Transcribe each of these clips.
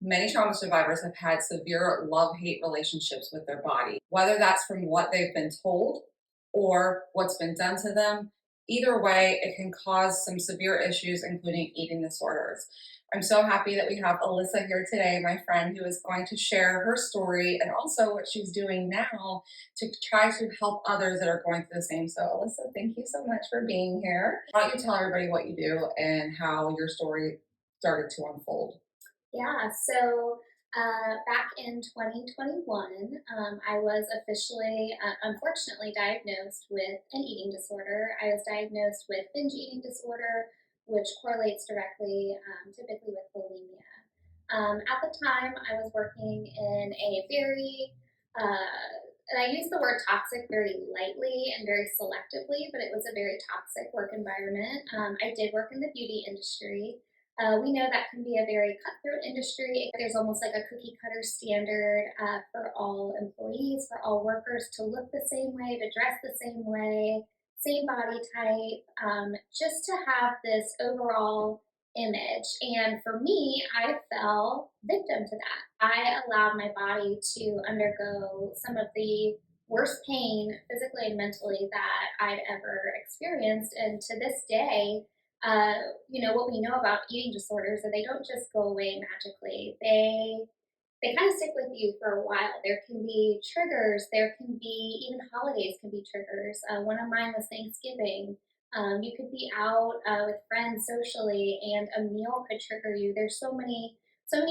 Many trauma survivors have had severe love-hate relationships with their body, whether that's from what they've been told or what's been done to them. Either way, it can cause some severe issues, including eating disorders. I'm so happy that we have Alyssa here today, my friend, who is going to share her story and also what she's doing now to try to help others that are going through the same. So, Alyssa, thank you so much for being here. Why don't you tell everybody what you do and how your story started to unfold? Yeah, so back in 2021, I was officially, unfortunately, diagnosed with an eating disorder. I was diagnosed with binge eating disorder, which correlates directly, typically, with bulimia. At the time, I was working in a very, and I use the word toxic very lightly and very selectively, but it was a very toxic work environment. I did work in the beauty industry. We know that can be a very cutthroat industry. There's almost like a cookie cutter standard for all employees, for all workers to look the same way, to dress the same way, same body type, just to have this overall image. And for me, I fell victim to that. I allowed my body to undergo some of the worst pain, physically and mentally, that I'd ever experienced. And to this day, uh, what we know about eating disorders are they don't just go away magically. They kind of stick with you for a while. There can be triggers. There can be even holidays can be triggers. One of mine was Thanksgiving. You could be out with friends socially, and a meal could trigger you. There's so many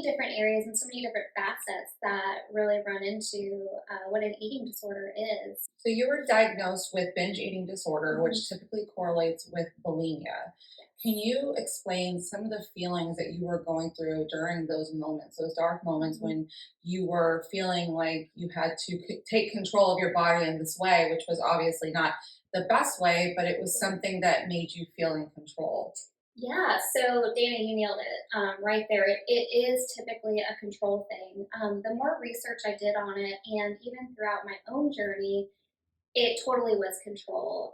different areas and so many different facets that really run into what an eating disorder is. So you were diagnosed with binge eating disorder, Mhm. which typically correlates with bulimia. Can you explain some of the feelings that you were going through during those moments, those dark moments Mhm. when you were feeling like you had to take control of your body in this way, which was obviously not the best way, but it was something that made you feel in control? Yeah, so Dana, you nailed it right there. It is typically a control thing. The more research I did on it, and even throughout my own journey, it totally was control.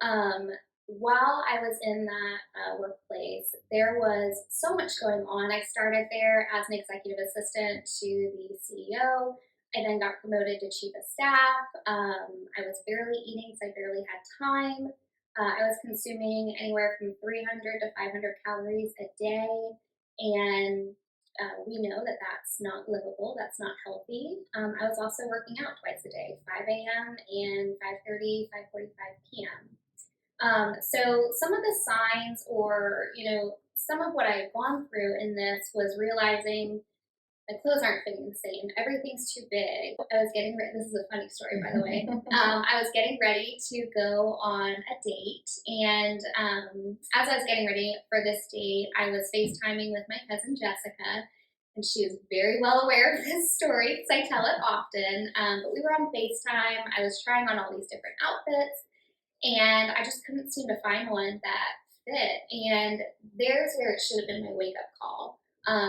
While I was in that workplace, there was so much going on. I started there as an executive assistant to the CEO. I then got promoted to chief of staff. I was barely eating because I barely had time. I was consuming anywhere from 300 to 500 calories a day. And we know that that's not livable. That's not healthy. I was also working out twice a day, 5 a.m. and 5:30, 5:45 p.m. So some of the signs, or some of what I had gone through in this was realizing my clothes aren't fitting the same. Everything's too big. I was getting ready. This is a funny story, by the way. I was getting ready to go on a date, and as I was getting ready for this date, I was FaceTiming with my cousin Jessica, and she is very well aware of this story because I tell it often. But we were on FaceTime. I was trying on all these different outfits, and I just couldn't seem to find one that fit. And there's where it should have been my wake up call,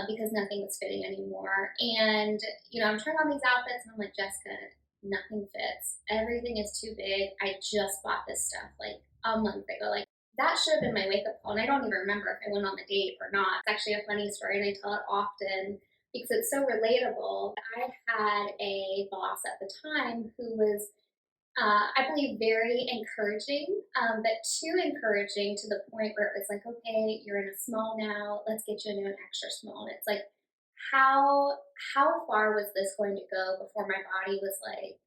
because nothing was fitting anymore. And I'm trying on these outfits, and I'm like, Jessica, nothing fits. Everything is too big. I just bought this stuff like a month ago. Like, that should have been my wake up call. And I don't even remember if I went on the date or not. It's actually a funny story, and I tell it often because it's so relatable. I had a boss at the time who was, I believe, very encouraging, but too encouraging to the point where it was like, okay, you're in a small now, let's get you into an extra small. And it's like, how far was this going to go before my body was like,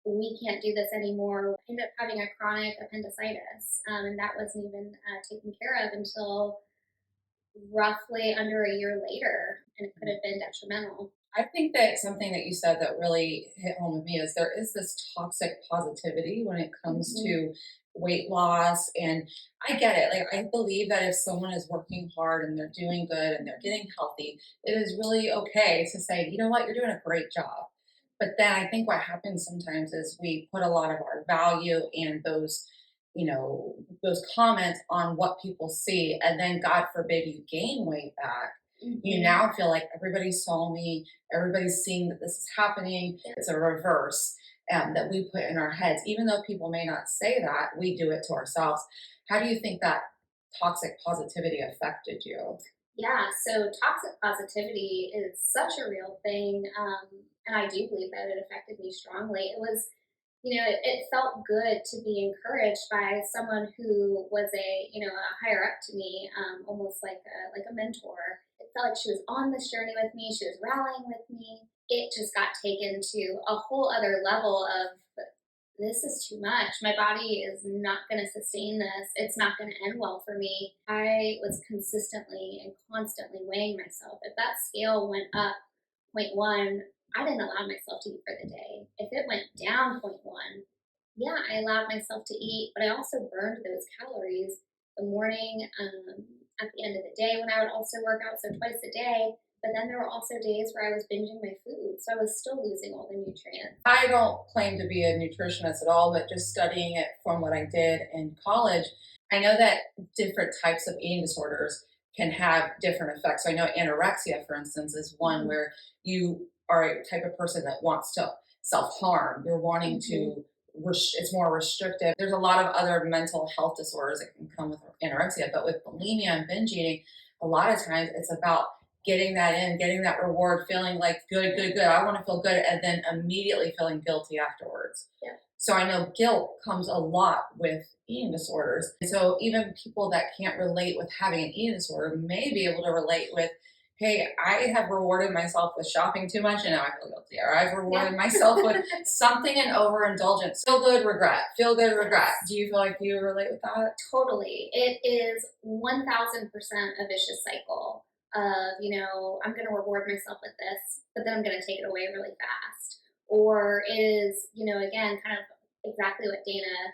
we can't do this anymore? I ended up having a chronic appendicitis, and that wasn't even taken care of until roughly under a year later, and it could have been detrimental. I think that something that you said that really hit home with me is there is this toxic positivity when it comes Hmm. to weight loss. And I get it. Like, I believe that if someone is working hard and they're doing good and they're getting healthy, it is really okay to say, you know what, you're doing a great job. But then I think what happens sometimes is we put a lot of our value and those comments on what people see. And then, God forbid, you gain weight back. You Hmm. now feel like everybody saw me, everybody's seeing that this is happening. It's a reverse that we put in our heads. Even though people may not say that, we do it to ourselves. How do you think that toxic positivity affected you? Yeah, so toxic positivity is such a real thing, and I do believe that it affected me strongly. It was, it felt good to be encouraged by someone who was a higher up to me, almost like a mentor. It felt like she was on this journey with me. She was rallying with me. It just got taken to a whole other level of this is too much. My body is not going to sustain this. It's not going to end well for me. I was consistently and constantly weighing myself. If that scale went up point one, I didn't allow myself to eat for the day. If it went down point one, yeah, I allowed myself to eat, but I also burned those calories the morning, at the end of the day when I would also work out, so twice a day. But then there were also days where I was binging my food, so I was still losing all the nutrients. I don't claim to be a nutritionist at all, but just studying it from what I did in college, I know that different types of eating disorders can have different effects. So I know anorexia, for instance, is one Mm-hmm. where you are a type of person that wants to self harm. You're wanting Mm-hmm. to, it's more restrictive. There's a lot of other mental health disorders that can come with anorexia, but with bulimia and binge eating, a lot of times it's about getting that in, getting that reward, feeling like good, good, good. I want to feel good, and then immediately feeling guilty afterwards. Yeah. So I know guilt comes a lot with eating disorders. So even people that can't relate with having an eating disorder may be able to relate with, hey, I have rewarded myself with shopping too much and now I feel guilty. Or I've Yeah. rewarded myself with something and overindulgence. Feel good, regret. Feel good, regret. Yes. Do you feel like you relate with that? Totally. It is 1000% a vicious cycle of, I'm going to reward myself with this, but then I'm going to take it away really fast. Or it is, again, kind of exactly what Dana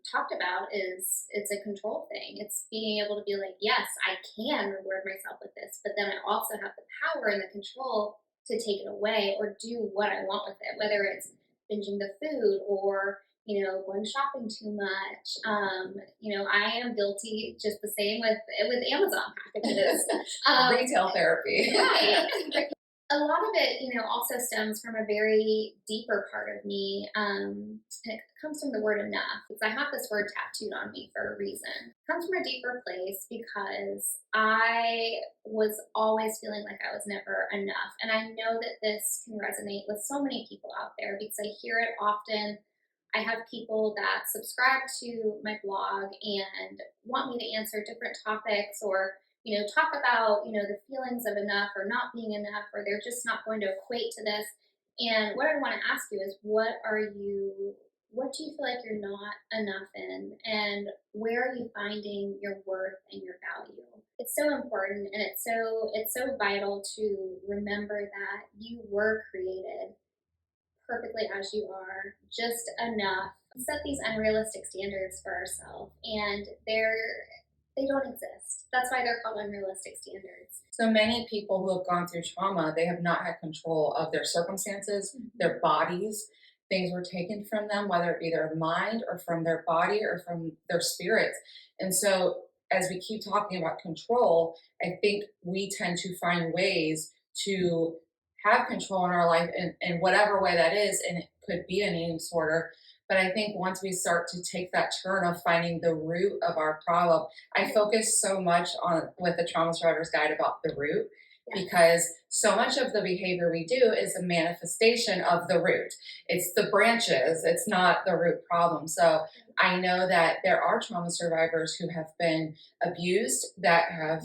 talked about is it's a control thing. It's being able to be like, yes, I can reward myself with this, but then I also have the power and the control to take it away or do what I want with it, whether it's binging the food or going shopping too much. I am guilty just the same with Amazon packages. Retail therapy. Right. A lot of it, also stems from a very deeper part of me. And it comes from the word enough. Because I have this word tattooed on me for a reason. It comes from a deeper place because I was always feeling like I was never enough. And I know that this can resonate with so many people out there because I hear it often. I have people that subscribe to my blog and want me to answer different topics or talk about, the feelings of enough or not being enough, or they're just not going to equate to this. And what I want to ask you is, what do you feel like you're not enough in? And where are you finding your worth and your value? It's so important and it's so vital to remember that you were created perfectly as you are, just enough. We set these unrealistic standards for ourselves, and they don't exist. That's why they're called unrealistic standards. So many people who have gone through trauma, they have not had control of their circumstances, Mm-hmm. their bodies. Things were taken from them, whether it be their mind or from their body or from their spirits. And so, as we keep talking about control, I think we tend to find ways to have control in our life in whatever way that is. And it could be an eating disorder. But I think once we start to take that turn of finding the root of our problem, I focus so much on with the Trauma Survivor's Guide about the root Yeah. because so much of the behavior we do is a manifestation of the root. It's the branches, it's not the root problem. So I know that there are trauma survivors who have been abused that have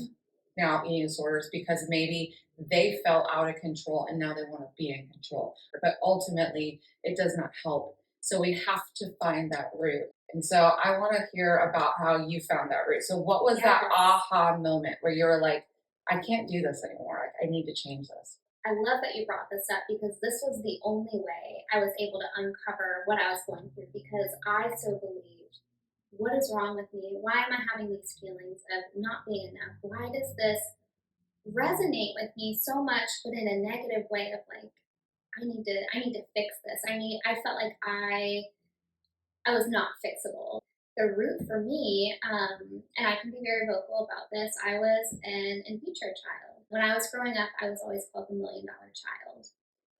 now eating disorders because maybe they fell out of control and now they want to be in control. But ultimately, it does not help. So we have to find that root. And so I want to hear about how you found that route. So what was that Yes. aha moment where you were like, I can't do this anymore. I need to change this. I love that you brought this up because this was the only way I was able to uncover what I was going through because I so believed, what is wrong with me? Why am I having these feelings of not being enough? Why does this resonate with me so much, but in a negative way of like, I need to fix this. I felt like I was not fixable. The root for me, and I can be very vocal about this, I was an in vitro child. When I was growing up, I was always called the $1,000,000 child.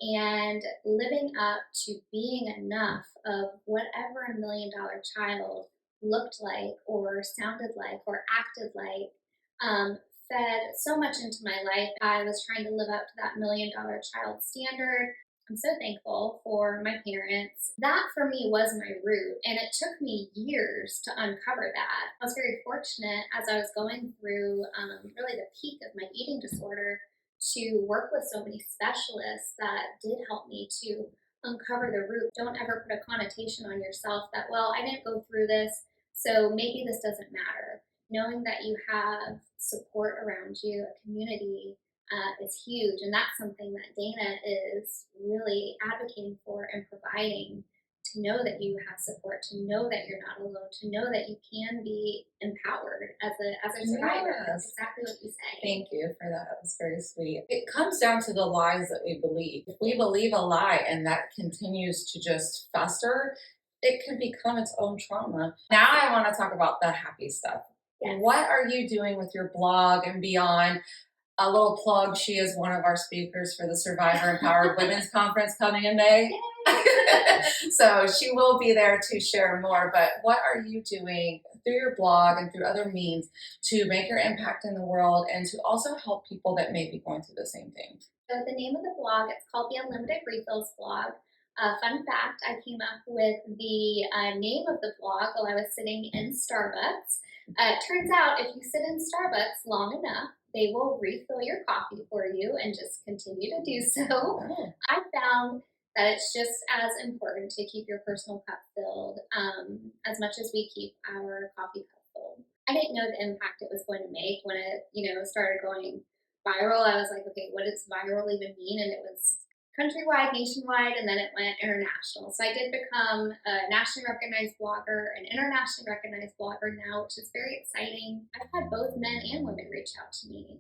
And living up to being enough of whatever a $1,000,000 child looked like or sounded like or acted like fed so much into my life. I was trying to live up to that $1 million child standard. I'm so thankful for my parents. That for me was my root, and it took me years to uncover that. I was very fortunate as I was going through really the peak of my eating disorder to work with so many specialists that did help me to uncover the root. Don't ever put a connotation on yourself that, well, I didn't go through this, so maybe this doesn't matter. Knowing that you have support around you, a community, is huge. And that's something that Dana is really advocating for and providing, to know that you have support, to know that you're not alone, to know that you can be empowered as a survivor. Yes. That's exactly what you say. Thank you for that. That's very sweet. It comes down to the lies that we believe. If we believe a lie and that continues to just fester, it can become its own trauma. Now I want to talk about the happy stuff. Yes. What are you doing with your blog and beyond? A little plug, she is one of our speakers for the Survivor Empowered Women's Conference coming in May. So she will be there to share more. But what are you doing through your blog and through other means to make your impact in the world and to also help people that may be going through the same thing? So the name of the blog, it's called the Unlimited Refills blog. Fun fact, I came up with the name of the blog while I was sitting in Starbucks. It turns out if you sit in Starbucks long enough, they will refill your coffee for you and just continue to do so. Oh. I found that it's just as important to keep your personal cup filled as much as we keep our coffee cup full. I didn't know the impact it was going to make when it, started going viral. I was like, okay, what does viral even mean? And it was countrywide, nationwide, and then it went international. So I did become a nationally recognized blogger, an internationally recognized blogger now, which is very exciting. I've had both men and women reach out to me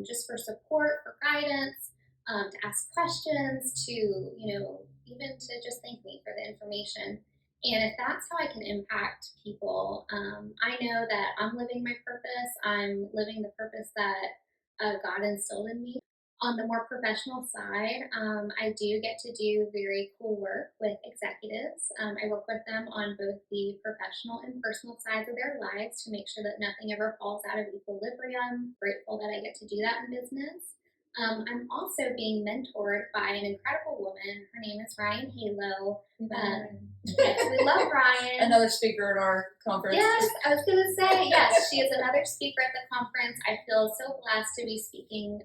just for support, for guidance, to ask questions, to, even to just thank me for the information. And if that's how I can impact people, I know that I'm living my purpose. I'm living the purpose that God instilled in me. On the more professional side, I do get to do very cool work with executives. I work with them on both the professional and personal sides of their lives to make sure that nothing ever falls out of equilibrium. Grateful that I get to do that in business. I'm also being mentored by an incredible woman. Her name is Ryan Halo. Yes, we love Ryan. Another speaker at our conference. Yes, I was going to say, yes, she is another speaker at the conference. I feel so blessed to be speaking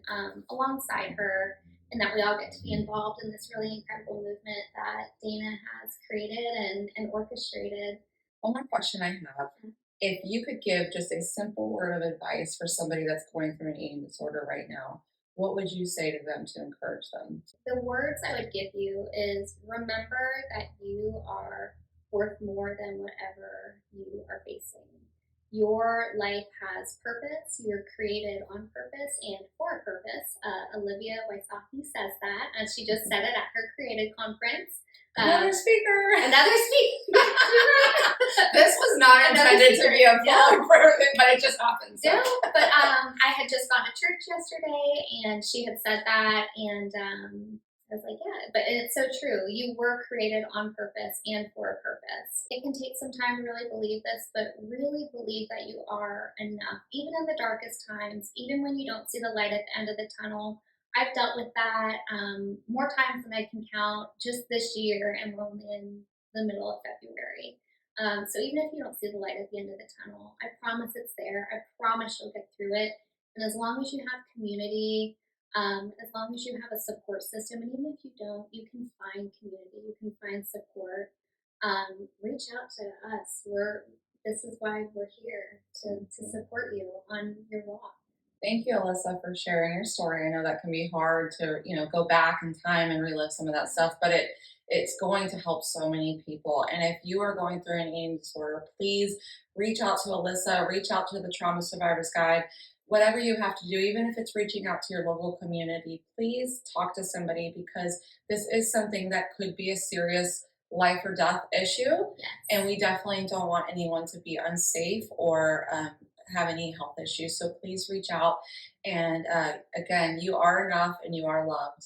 alongside her, and that we all get to be involved in this really incredible movement that Dana has created and orchestrated. One more question I have. If you could give just a simple word of advice for somebody that's going through an eating disorder right now, what would you say to them to encourage them? The words I would give you is, remember that you are worth more than whatever you are facing. Your life has purpose. You're created on purpose and for a purpose. Olivia Wysocki says that, and she just said it at her Created conference. Another speaker. Another speaker. This was not intended to be a plug for everything, but it just happened. So. No, but I had just gone to church yesterday, and she had said that, and I was like, yeah, but it's so true. You were created on purpose and for a purpose. It can take some time to really believe this, but really believe that you are enough, even in the darkest times, even when you don't see the light at the end of the tunnel. I've dealt with that more times than I can count just this year, and we're only in the middle of February. So even if you don't see the light at the end of the tunnel, I promise it's there. I promise you'll get through it. And as long as you have community, as long as you have a support system, and even if you don't, you can find community, you can find support. Reach out to us. This is why we're here to support you on your walk. Thank you, Alyssa, for sharing your story. I know that can be hard to, go back in time and relive some of that stuff, but it's going to help so many people. And if you are going through an eating disorder, please reach out to Alyssa, reach out to the Trauma Survivors Guide. Whatever you have to do, even if it's reaching out to your local community, please talk to somebody, because this is something that could be a serious life or death issue. Yes. And we definitely don't want anyone to be unsafe or have any health issues. So please reach out. And again, you are enough and you are loved.